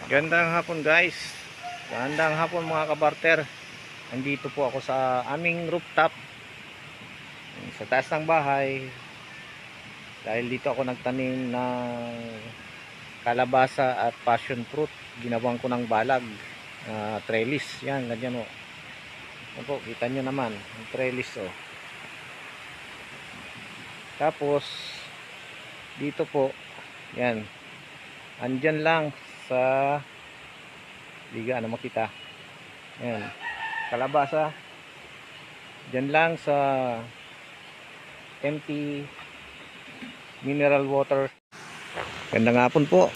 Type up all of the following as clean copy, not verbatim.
Gandang hapon guys. Gandang hapon mga kabarter. Andito po ako sa aming rooftop. Sa taas ng bahay. Dahil dito ako nagtanim ng kalabasa at passion fruit. Ginawan ko ng balag. Trellis. Yan, ganyan o. Yan po, kita nyo naman. Ang trellis o. Tapos, dito po. Yan. Andyan lang sa liga na makita. Ayan, kalabasa dyan lang sa empty mineral water. Gandang hapon po.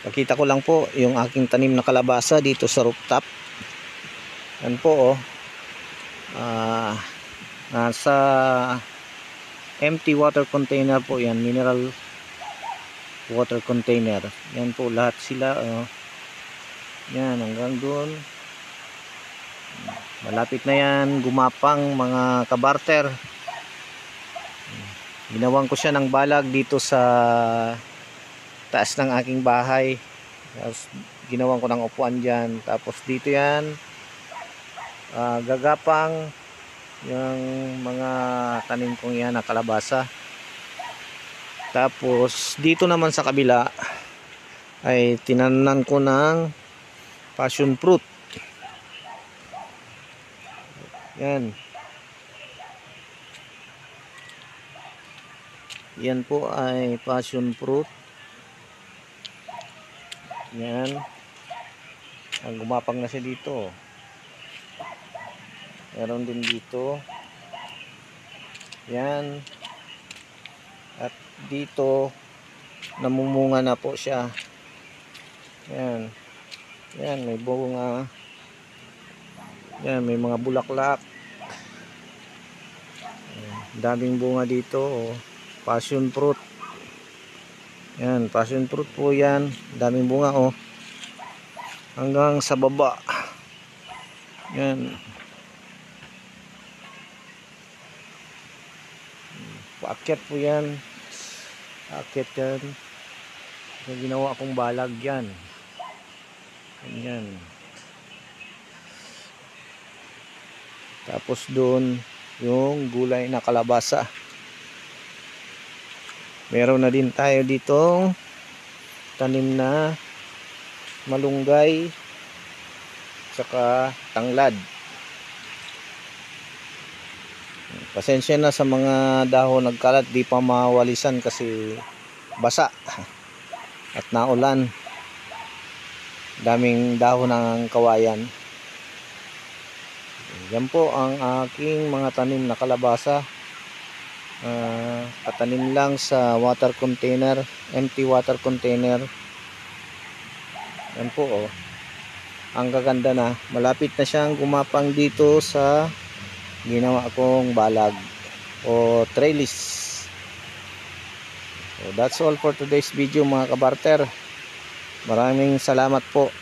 Pakita ko lang po yung aking tanim na kalabasa dito sa rooftop. Yan po nasa empty water container po yan, mineral water container. Yan po lahat sila yan hanggang doon. Malapit na yan gumapang mga kabarter. Ginawan ko siya ng balag dito sa taas ng aking bahay. Tapos ginawan ko ng upuan dyan. Tapos dito yan gagapang yung mga tanim kong yan na kalabasa. Tapos dito naman sa kabila ay tinanan ko ng passion fruit. Yan. Yan po ay passion fruit. Yan. Ang gumapang na siya dito. Meron din dito. Yan. At dito namumunga na po siya. Yan. Yan, may bunga. Yan, may mga bulaklak. Daming bunga dito. Passion fruit. Yan, passion fruit po yan. Daming bunga hanggang sa baba. Yan. Paakyat po yan. Paakyat yan. Ginawa akong balag yan. Yan. Tapos doon yung gulay na kalabasa. Meron na din tayo ditong tanim na malunggay saka tanglad. Pasensya na sa mga dahon nagkalat, di pa mawalisan kasi basa at naulan. Daming dahon ng kawayan. Yan po ang aking mga tanim na kalabasa. Katanim lang sa water container, empty water container. Yan po ang gaganda na. Malapit na siyang gumapang dito sa ginawa kong balag o trellis. So that's all for today's video mga kabarter. Maraming salamat po.